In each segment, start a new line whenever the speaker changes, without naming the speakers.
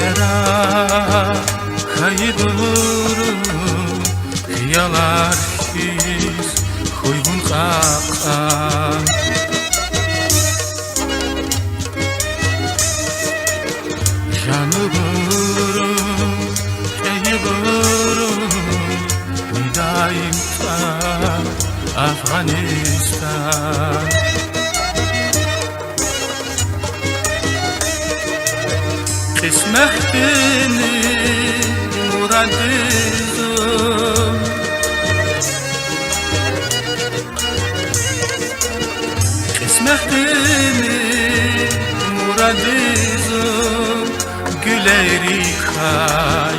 Yara kaybolur Yalar his Huygun kakkan Canı vurum Keyi vurum Nidaim ta Afganistan Kısmet beni muradım Kısmet beni muradım Güleri kay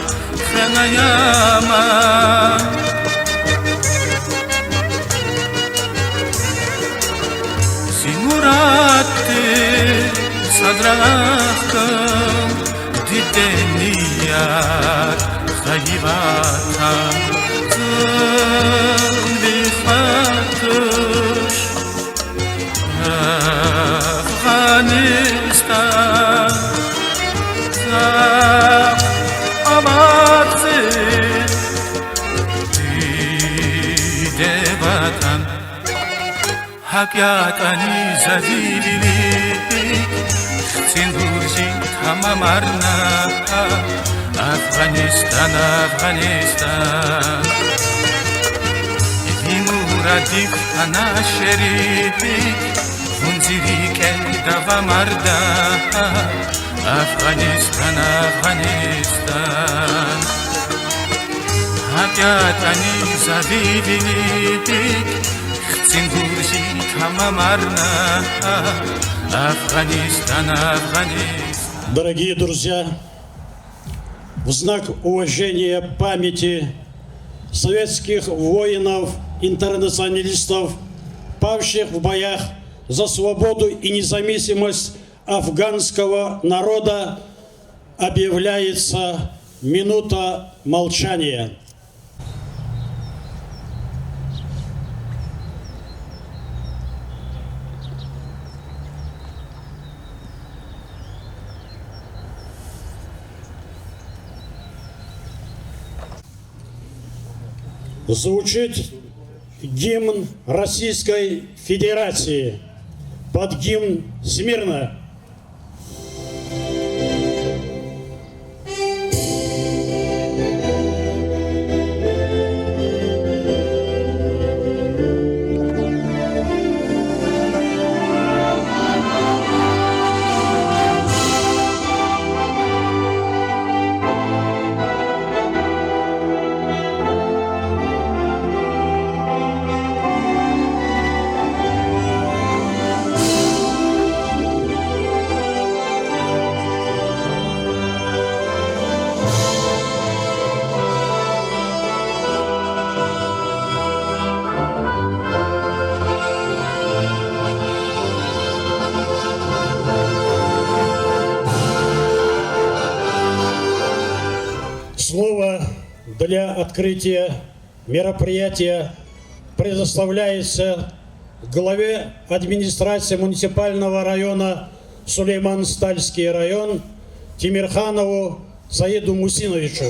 fenayama Si murattir sadrakkım Dideniyar hayvatan Zılbi fatış Afganistan Zaf abatsız Dide vatan Hakyatani zadililik Sindurji tamamarna Afganistan, Afganistan Dimuradik ana şerif Hunzirik el davamarda Afganistan, Afganistan Hakyatani zadililik Sindurji tamamarna Афганистан, Афганистан.
Дорогие друзья, в знак уважения памяти советских воинов, интернационалистов, павших в боях за свободу и независимость афганского народа, объявляется минута молчания. Звучит гимн Российской Федерации под гимн «Смирно». Слово для открытия мероприятия предоставляется главе администрации муниципального района Сулейман-Стальский район Тимирханову Саиду Мусиновичу.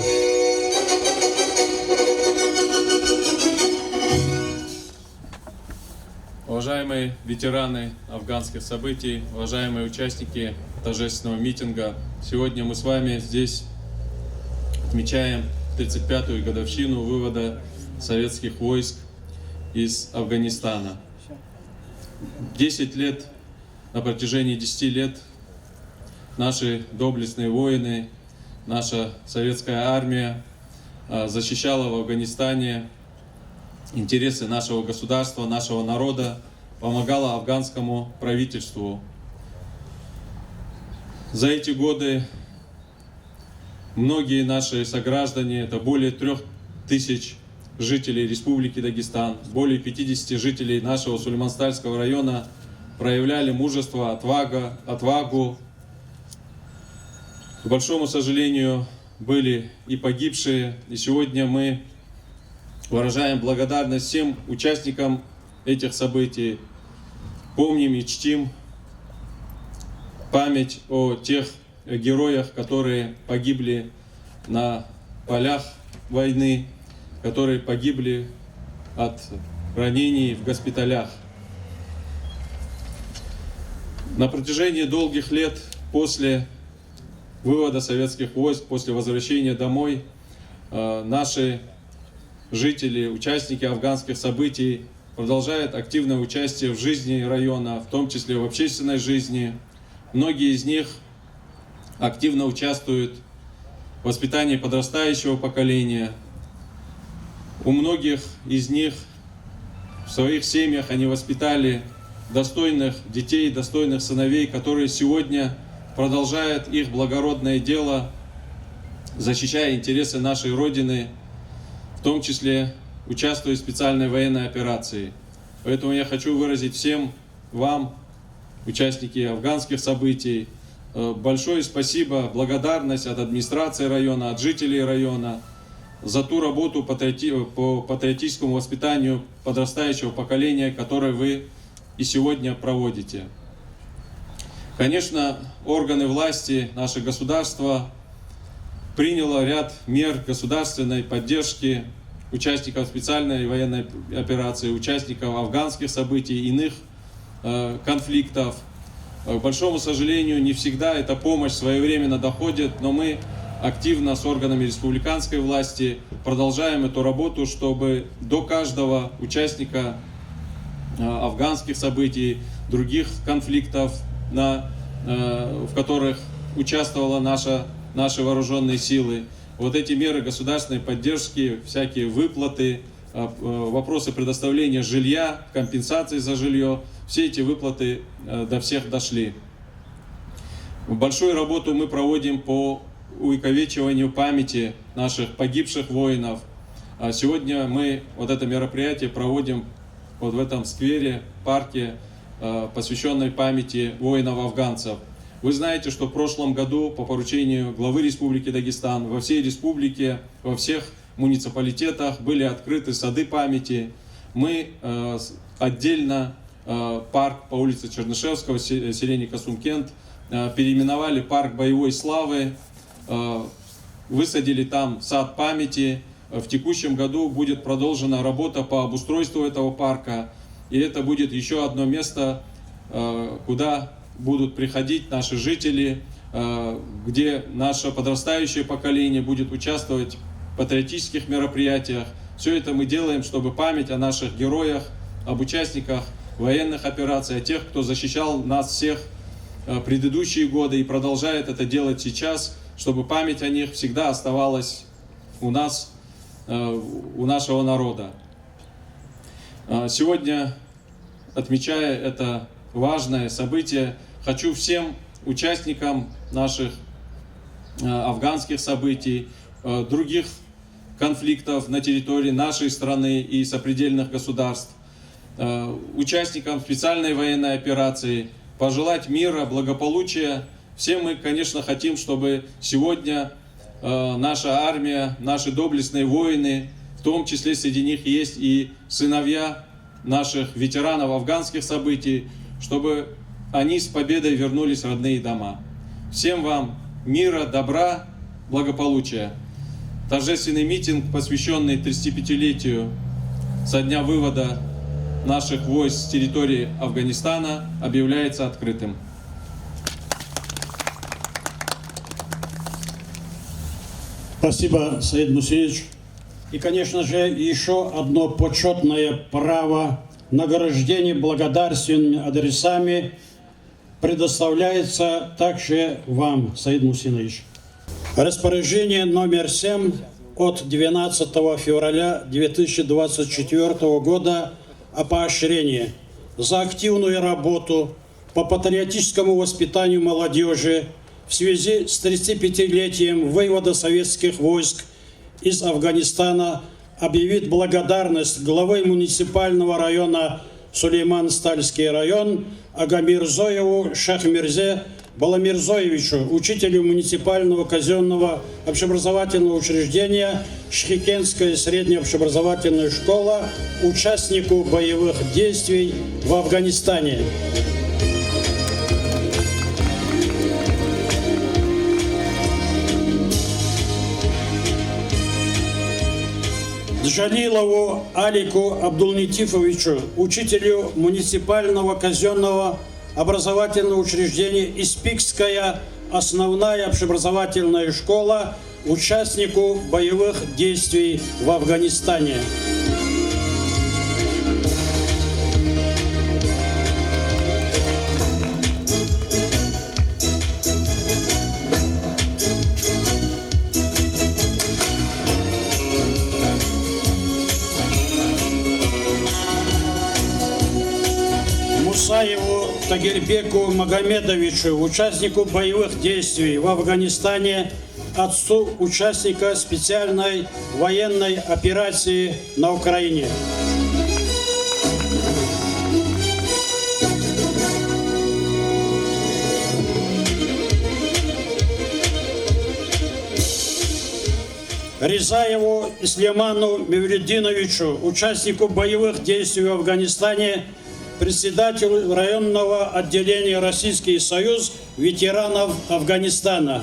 Уважаемые ветераны афганских событий, уважаемые участники торжественного митинга, сегодня мы с вами здесь отмечаем 35-ю годовщину вывода советских войск из Афганистана. 10 лет, на протяжении 10 лет наши доблестные воины, наша советская армия защищала в Афганистане интересы нашего государства, нашего народа, помогала афганскому правительству. За эти годы многие наши сограждане, это более 3000 жителей Республики Дагестан, более 50 жителей нашего Сулейман-Стальского района проявляли мужество, отвагу. К большому сожалению, были и погибшие, и сегодня мы выражаем благодарность всем участникам этих событий, помним и чтим память о тех героях, которые погибли на полях войны, которые погибли от ранений в госпиталях. На протяжении долгих лет после вывода советских войск, после возвращения домой, наши жители, участники афганских событий продолжают активное участие в жизни района, в том числе в общественной жизни. Многие из них активно участвуют в воспитании подрастающего поколения. У многих из них в своих семьях они воспитали достойных детей, достойных сыновей, которые сегодня продолжают их благородное дело, защищая интересы нашей Родины, в том числе участвуя в специальной военной операции. Поэтому я хочу выразить всем вам, участники афганских событий, большое спасибо, благодарность от администрации района, от жителей района за ту работу по патриотическому воспитанию подрастающего поколения, которое вы и сегодня проводите. Конечно, органы власти, наше государство приняло ряд мер государственной поддержки участников специальной военной операции, участников афганских событий, иных конфликтов. К большому сожалению, не всегда эта помощь своевременно доходит, но мы активно с органами республиканской власти продолжаем эту работу, чтобы до каждого участника афганских событий, других конфликтов, в которых участвовала наши вооруженные силы, вот эти меры государственной поддержки, всякие выплаты, вопросы предоставления жилья, компенсации за жилье, все эти выплаты до всех дошли. Большую работу мы проводим по увековечиванию памяти наших погибших воинов. Сегодня мы вот это мероприятие проводим вот в этом сквере, парке, посвященной памяти воинов-афганцев. Вы знаете, что в прошлом году по поручению главы Республики Дагестан во всей республике, во всех муниципалитетах были открыты сады памяти. Мы отдельно парк по улице Чернышевского, селение Касумкент, переименовали парк боевой славы, высадили там сад памяти. В текущем году будет продолжена работа по обустройству этого парка. И это будет еще одно место, куда будут приходить наши жители, где наше подрастающее поколение будет участвовать в патриотических мероприятиях. Все это мы делаем, чтобы память о наших героях, об участниках военных операций, о тех, кто защищал нас всех предыдущие годы и продолжает это делать сейчас, чтобы память о них всегда оставалась у нас, у нашего народа. Сегодня, отмечая это важное событие, хочу всем участникам наших афганских событий, других конфликтов на территории нашей страны и сопредельных государств, участникам специальной военной операции пожелать мира, благополучия. Все мы, конечно, хотим, чтобы сегодня наша армия, наши доблестные воины, в том числе среди них есть и сыновья наших ветеранов афганских событий, чтобы они с победой вернулись в родные дома. Всем вам мира, добра, благополучия. Торжественный митинг, посвященный 35-летию со дня вывода наших войск с территории Афганистана, объявляется открытым.
Спасибо, Саид Мусеевич. И, конечно же, еще одно почетное право награждения благодарственными адресами предоставляется также вам, Саид Мусинович. Распоряжение номер 7 от 12 февраля 2024 года о поощрении за активную работу по патриотическому воспитанию молодежи в связи с 35-летием вывода советских войск из Афганистана объявит благодарность главы муниципального района Сулейман-Стальский район Агамирзоеву Шахмирзе Баламирзоевичу, учителю муниципального казенного общеобразовательного учреждения Шхикенская средняя общеобразовательная школа, участнику боевых действий в Афганистане. Джалилову Алику Абдулнитифовичу, учителю муниципального казенного образовательного учреждения Испикская основная общеобразовательная школа, участнику боевых действий в Афганистане. Мусаеву Тагирбеку Магомедовичу, участнику боевых действий в Афганистане, отцу участника специальной военной операции на Украине. Ризаеву Исляману Мевлюдиновичу, участнику боевых действий в Афганистане, председателю районного отделения Российский Союз ветеранов Афганистана.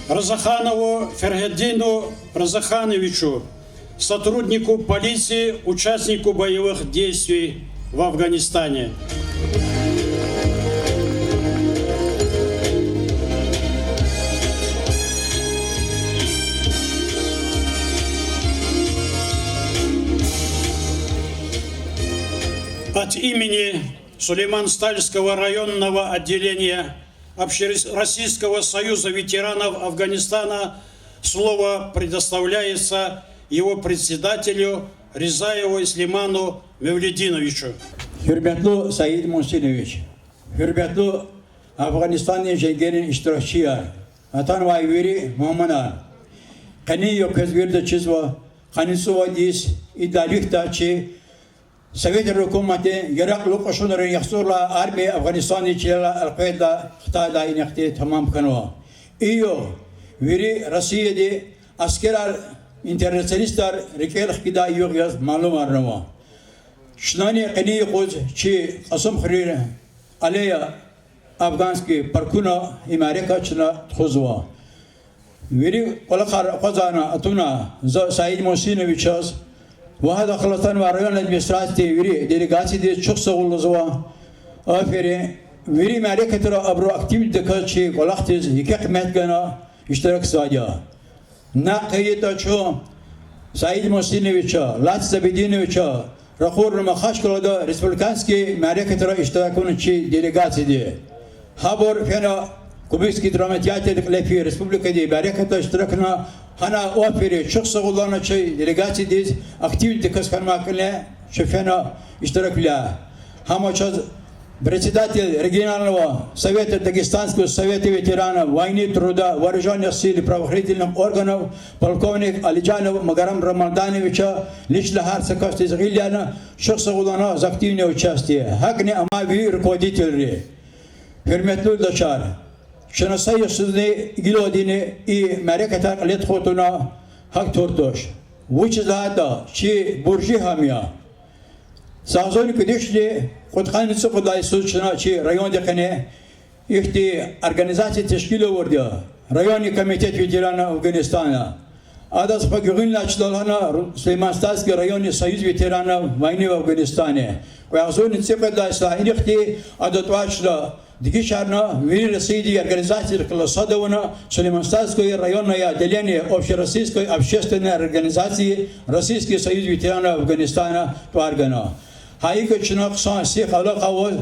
Разаханову Фергеддину Разахановичу, сотруднику полиции, участнику боевых действий в Афганистане. От имени Сулейман-Стальского районного отделения Общероссийского союза ветеранов Афганистана слово предоставляется его председателю Ризаеву Ислиману Мевлюдиновичу.
Hürmetli Said Muhsinovich, hürmetli Afganistan jengenin iştirakçılar, atan vayveri Muhammadan, kani yok özgürde çizva, kani suvadis, iddialık da ki, Sovyet hükümeti Iraklı koşulları yaksurla armi Afganistan içiyle Al-Qaeda Xitay'da inekti tamam kanıva. İyo, veri Rusya'da askerler, internasyonistler, rikelik gida yok yaz malum arnava. Şunani kani koz ki Qasım Khrir alaya Afganski parkuna Amerika çına txuzva. Veri kolakar qazana atuna Said Muhsinovich وهذا خلطان ورايون الادمنستراتي وري ديليغاسي دي çok sağoluzwa aferi veri maleketara abro aktif dekaçi kolaktiz hikmet gana iştirak saja na kayeta ço Said Muhsinovich'a Lat Zabidinovich'a rakhor makhash kolada respublikanski maleketara iştirakun çi delegasi di habor fena Kubiski dramatiyatlik lefi respublika di maleketa iştirakna Hana o aferi çok sağolana çay delegasi diz aktif dekaskanmakle şefena iştirakla hamaçaz председатель регионального совета Дагестанского совета ветеранов войны, труда, вооруженных сил и правоохранительных органов полковник Алиджанов Магарам Рамадановича лично Харцаков из Гильяна Шахсагулана за активное участие. Хакни Амави руководители. Hürmetli yurttaşlar, şanasayı sözde gilodini i mereketak let khotuna hak tortoş. Vücudada çi burji hamya. Sağzoni kudişli Kutkanlısı kudayı sözçuna çi rayon dekane ihti organizasyon teşkil olurdu. Rayoni komitet veteranı Afganistan'a. Adas pakigin laçlalana Süleyman Stalski rayoni sayız veteranı vayni Afganistan'a. Ve azoni tsekadayı sahil ihti adatvaçla Digi şarna veri rasidi organizacije klasadovana Süleyman-Stalskoye rayonное отделение общероссийской общественной организации Российский союз ветеранов Афганистана Тваргана. Хайка чинак сан сих алакавоз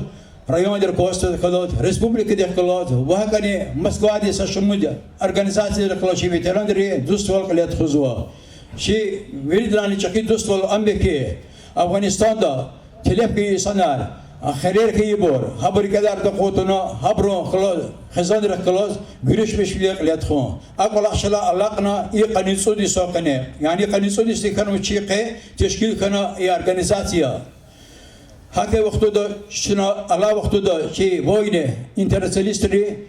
район деркоста калот республика деркалот вахкани Москваде сашумудя организация деркалочи ветеран들이 дуствол лет хузва. Şi veridrani çaki дуствол Amerika Afganistan'da telefki insanlar Akhirer ki bor, haberi kadar da kotuna, habro klos, khazandır klos, görüşmüş bile letxon. Akol akşala alakna iyi kanisudi sokane. Yani kanisudi istikanı çiğe, teşkil kana iyi organizasya. Hakke vaktuda şuna Allah vaktuda ki vojne internacionalistri,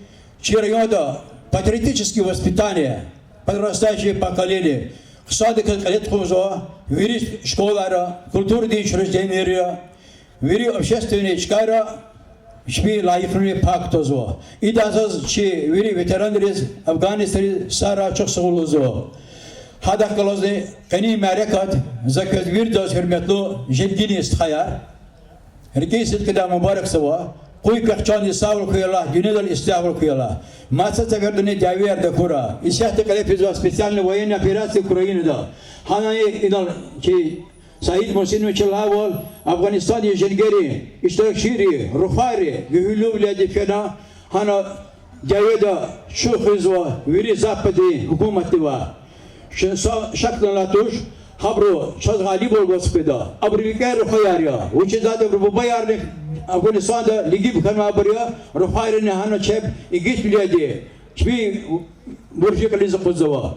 çiryoda патриотическое воспитание, подрастающее поколение. Садик letxonzo, вирис школара, культурные учреждения. Вери общественные чкара, Şbi layıkını pak tozu. İdazız çi veri veteranlarız Afganistan'ı sara çok sağlığı. Hada kalozı kani merekat zakat bir doz hürmetli jelgini istihayar. Herkes ilkida mübarek sava. Koy kahçani sağlık kuyala, dünyadan istihbar kuyala. Masa takardını caviyer de kura. İşte kalefizwa spesiyalne voyena operasyon kurayını da. Hanayı inal ki Said Muhsin Çelaval Afganistan'ı jelgeri, iştirakşiri, rufari, gühülü biladi fena hana cavida şu hızva veri zapadi hükümeti var. Şaklan latuş habro şaz galip olması peda. Abrilikler rufayarya. Uçi zaten bu bayarlık Afganistan'da ligi bir kanal bariya rufayarını hana çep igit biladi. Çbi burcu kalize kuzava.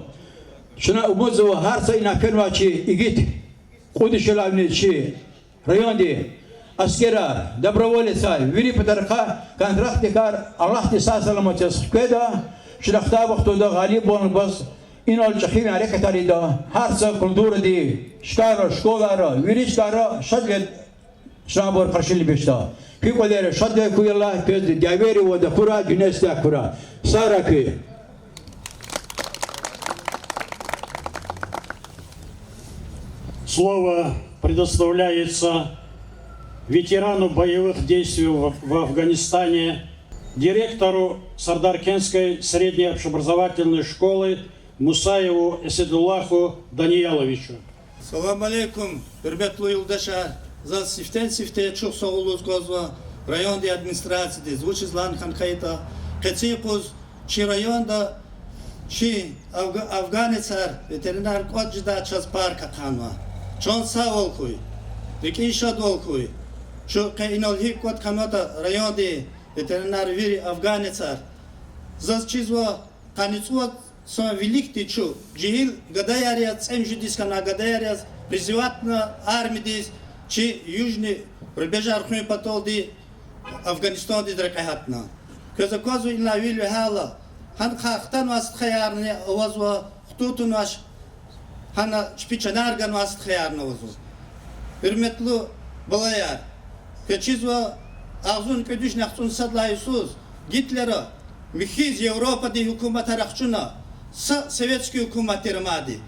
Şuna umuzava her sayına fenvaçı igit Kudüs'ün çi rayondi askera dabravole say veri petarka kontrat dikar Allah tisa salamatçı sıkıda şilakta vaxtunda galip olan bas inol çakim hareket arida her sa kuldur di şkara şkolara veri şkara şadlet şabor karşılı beşta ki kolere şadlet kuyalla köz diveri ve dakura güneşte kura saraki
Слово предоставляется ветерану боевых действий в Афганистане, директору Сардаркентской средней общеобразовательной школы Мусаеву Эсидуллаху Данияловичу.
Салам алейкум, hürmetli yoldaşlar. За сифте çok sağ olunuz kozva rayonda administrasyada звучизлан kankayta keçipuz çi rayonda çi Afganistan veteriner kodjida çaz parka kanva. Çon sağ ol kuy. Deki işad ol kuy. Şu kainol hik kod kanota rayonda veteriner veri Afganistan. За чизва каницва со великти чу. Джихил гадаярят эмжидискана гадаярят призывать на армии чи южный рубеж архуи потолди Афганистан ди дракахатна. Казаказу illa вилю хала. Han khaqtan vast khayarni awazwa xututun vash hana chpichanargan vast khayarni awazwa. Hürmetli balayar. Keçizwa ağzun ködüş naxtun sadlayusuz. Gitlera mihiz Avrupa di hükümet arakçuna Sovetski hükümet irmadi.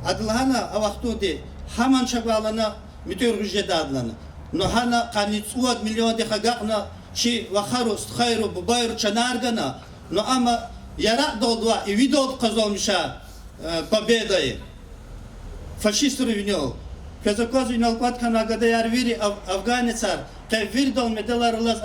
Adlana avaqtu di haman şagalana mütürgüje dadlana. No hana qanitsuad milyon di khagaqna chi vakharu stkayru bubayr chanargana. Но ама яра долдва и видел казалмиша победой. Фашисты ревнил. Казаказу и налпат канагада ярвири Афганецар. Кай вирдал медаларлас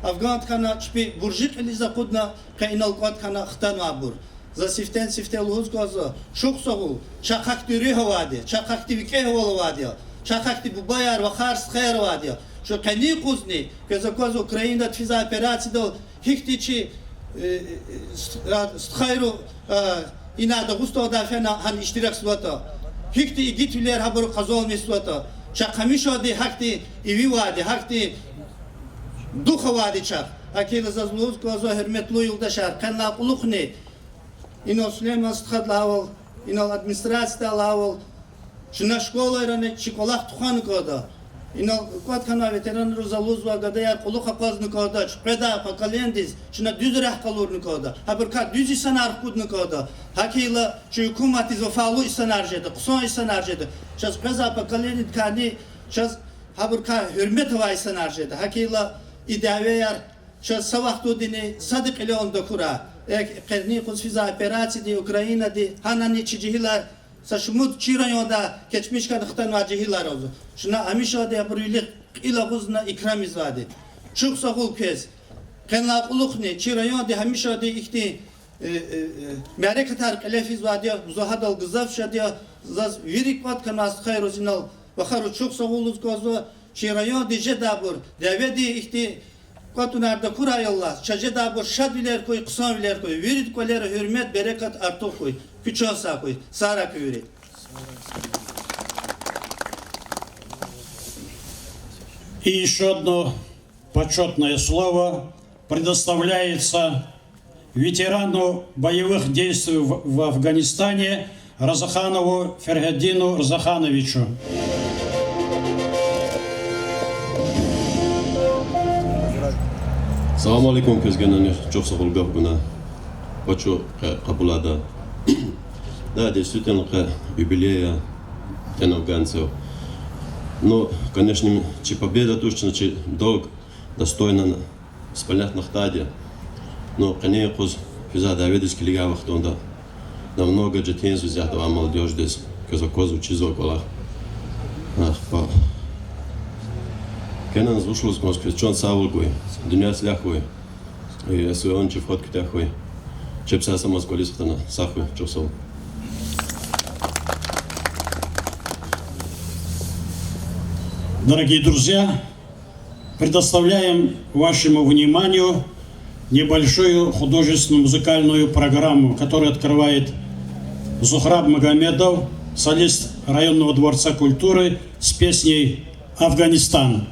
Афган кана чпи буржик или закудна кай налпат кана хтан абур. За сифте луз каза шуксогу чакакти рихавади, чакакти викехавади, чакакти бубаяр вахарс хайрвади. Что кани кузни казаказу Украина тфиза операции дал хихтичи Stkayru inada gustoda fena han iştirak suata. Hikti gitviler haber kazol meswata. Çakamışa di hakti ivi vadi hakti duha vadi çak. Akil zazluz kazo hürmetli yoldaşlar kanla uluqni. İno Süleyman Stkad laval, ino administrasiyada laval. Şuna şkolaylarını çikolak tuhanı koda. Ino kod kana veteran rozaluzva gadayar kuluqa qazını koda. Çpeda pakalendis şuna düz rahkalurnu koda. Haberka düz isan arkudnu koda. Hakila şu hükümeti zofalu isan arjeda, qson isan arjeda. Şas peza pakalendit kani şas haberka hürmet va isan arjeda. Hakila idaveyar şas savaqtu dini sadık ile onda kura. Qerni qusfiza operatsiya di Ukraina di hanani çijihilar Saşmut çirayonda geçmiş kadıktan vacihilar oldu. Şuna amişade yapırıylık ila kuzna ikram izvadi. Çok sağol kez. Kenla uluqni çirayonda hamişade ikti merekatar kelefiz vadi zuhadal gızaf şadiya zaz virik vat kanas khayrozinal vakharu çok sağoluz kozva çirayonda jedabur devedi ikti Katunarda kurayallah, çaje bu şadviler koy, kısanviler koy, virit kolera hürmet, berekat artık koy, küçüğünsa koy, sarak virit.
И еще одно почетное слово предоставляется ветерану боевых действий в Афганистане Разаханову Фергадину Разахановичу.
Здравствуйте. Салам алейкум, Кезгенане, Чокса Холгавгуна, Почу Капулада. Да, действительно, юбилея для афганцев. Но, конечно, чи победа точно, чи долг достойно спалять на хтаде. Но, конечно, физа Давидовский лигавах тонда. Намного детей взять вам молодежь здесь, казакозу, чизок, валах. Ах, па. Кенан звушил с Москвы, чон савулгуй, дуня сляхуй. И если он чи вход китяхуй, чепса сама сколистана, сахуй, чосол.
Дорогие друзья, предоставляем вашему вниманию небольшую художественную музыкальную программу, которую открывает Зухраб Магомедов, солист районного дворца культуры с песней «Афганистан».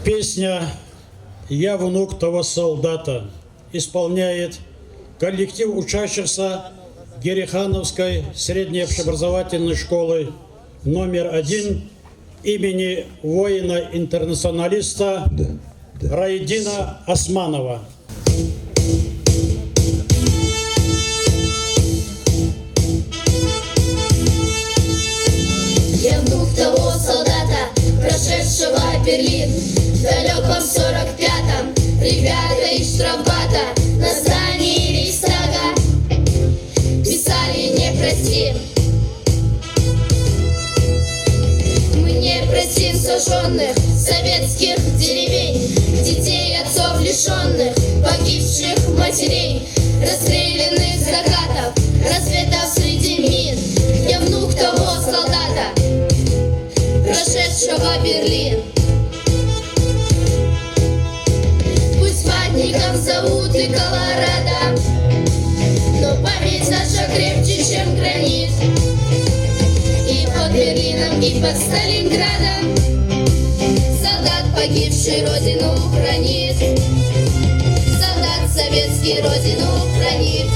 Песня «Я внук того солдата» исполняет коллектив учащихся Герихановской средней общеобразовательной школы номер 1 имени воина-интернационалиста Раидина Османова.
Я внук того солдата, прошедшего Берлин. В далеком 45-м ребята из штрафбата на здании Рейхстага писали «Не простим». Мы не простим сожженных советских деревень, детей отцов лишенных, погибших матерей, расстрелянных закатов, рассветов среди мин. Я внук того солдата, прошедшего Берлин. Пусть ватником зовут и Колорадо, но память наша крепче, чем гранит. И под Берлином, и под Сталинградом солдат, погибший, родину хранит. Солдат советский родину хранит.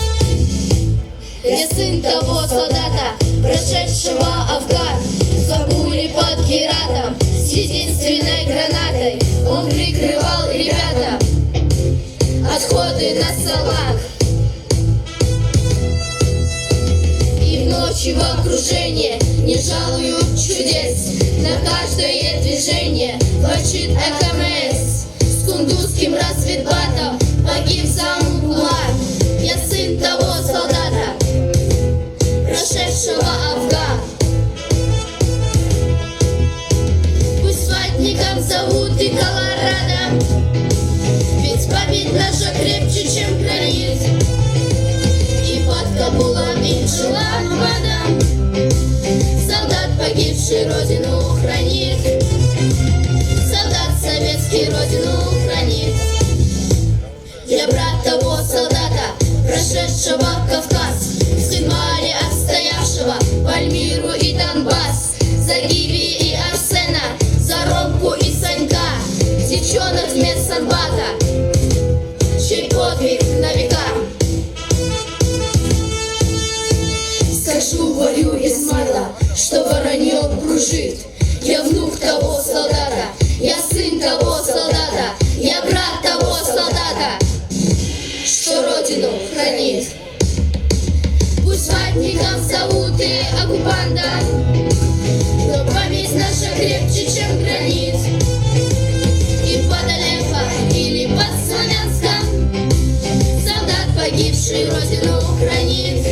Я сын того солдата, прошедшего Афган. В Кабуле под Гератом с единственной гранатой он прикрывал ребята отходы на салах. И в ночи в окружении не жалуют чудес. На каждое движение ворчит АКМС. С кундузским разведбатом погиб сам угла. Я сын того солдата, прошедшего Афган. Пусть ватником зовут и Колорадо, ведь память наша крепче, чем гранит. И под Кабулом, и Джалалабадом солдат, погибший, родину хранит. Солдат советский родину хранит. Я брат того солдата, прошедшего Кавказ, сын Мали, отстоявшего Пальмиру и Донбасс, за Гиви и Арсена, за Ромку и Санька, девчонок медсанбата, чей подвиг на века. Скажу Варю Исмайла, что воронье кружит. Я внук того солдата, я сын того солдата, я брат того солдата, что родину хранит. Пусть ватником зовут и оккупанта, но память наша крепче, чем гранит. И под Алеппо или под Славянском солдат, погибший, родину хранит.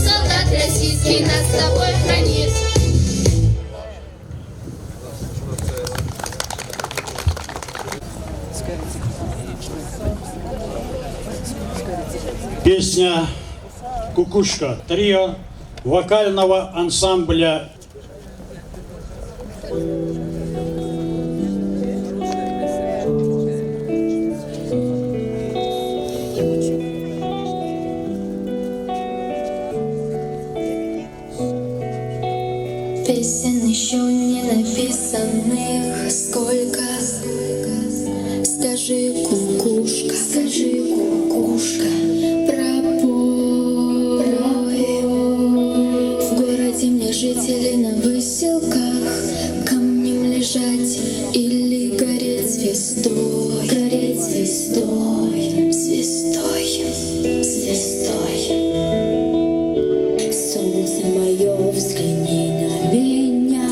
Солдат российский нас с тобой хранит.
Песня «Кукушка» трио вокального ансамбля
Песен еще не написанных сколько. Скажи, кукушка, пропой. В городе мне жители на выселках камнем лежать или гореть звездой, звездой. Солнце мое, взгляни на меня.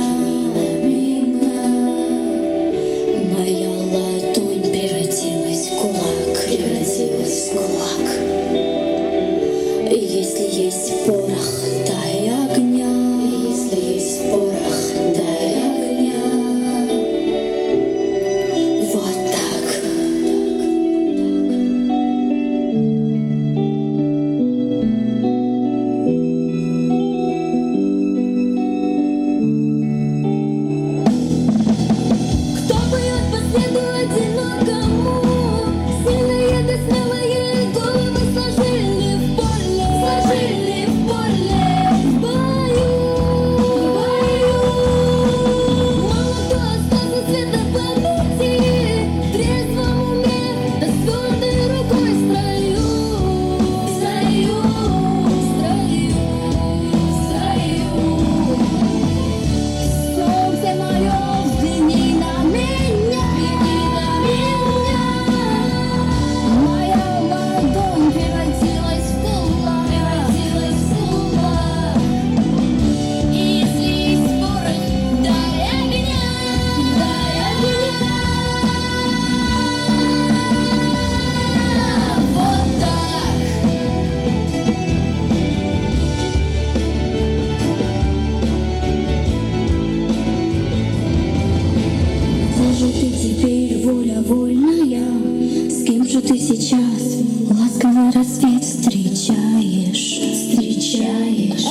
же ты теперь, воля вольная? С кем же ты сейчас ласковый рассвет встречаешь? Встречаешь?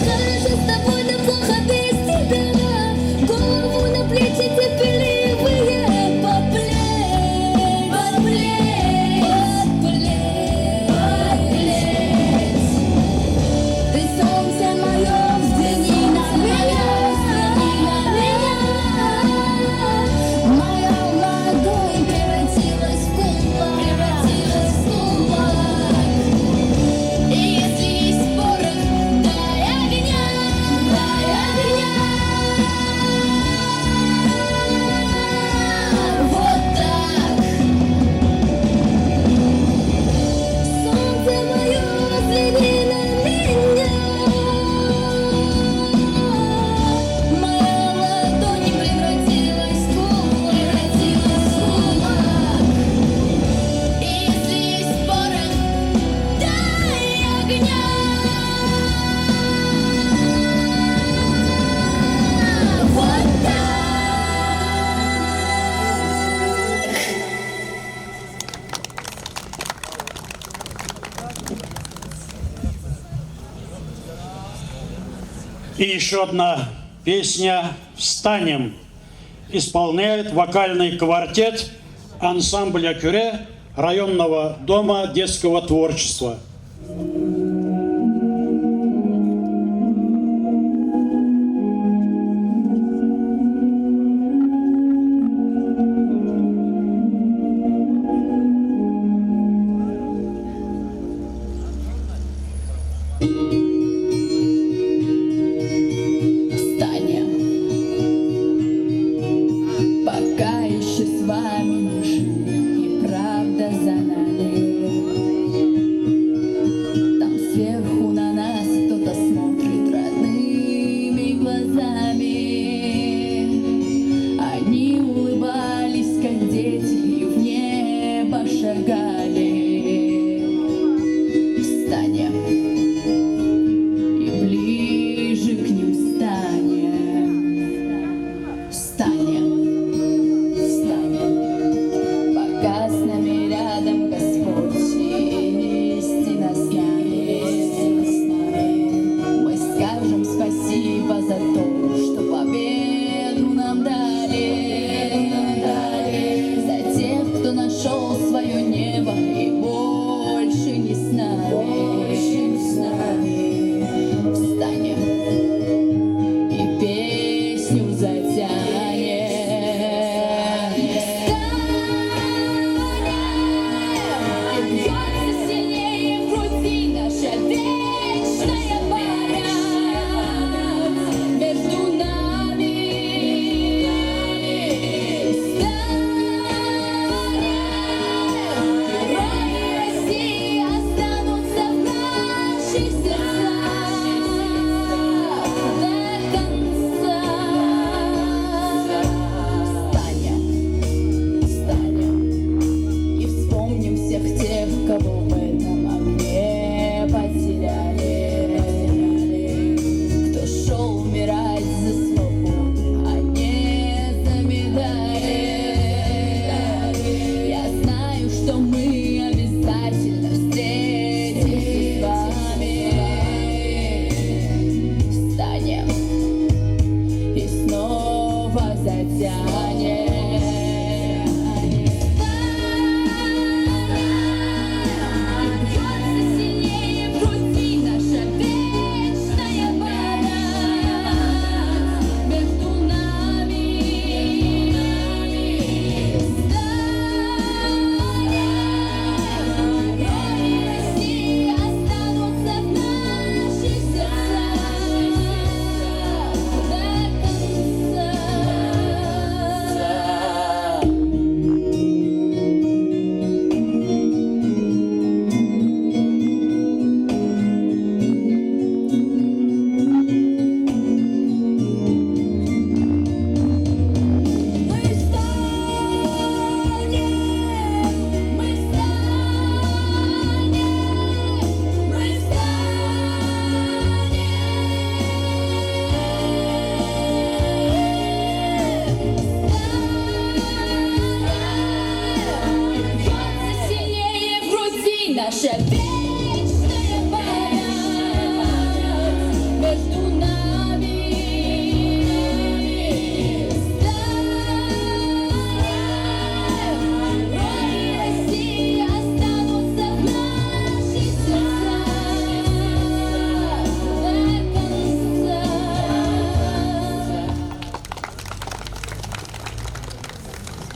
Хорошо с тобой, да плохо без тебя. Голову на плечи терпеливые поплеть, поплеть. Ты солнце мое, взгляни на меня, моя ладонь превратилась в кулак, И если есть порох, дай огня, Вот так. Солнце мое, взгляни на меня, моя ладонь превратилась в кулак, И если есть порох, дай огня, Вот так.
И еще одна песня «Встанем» исполняет вокальный квартет ансамбля «Кюре» районного дома детского творчества.
Встанем, пока еще с вами не жили, и правда за нами.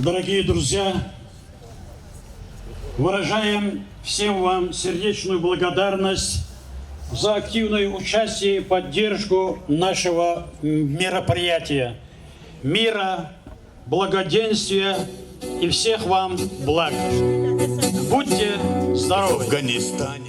дорогие друзья, выражаем всем вам сердечную благодарность за активное участие и поддержку нашего мероприятия. Мира, благоденствия и всех вам благ. Будьте здоровы!
Афганистане.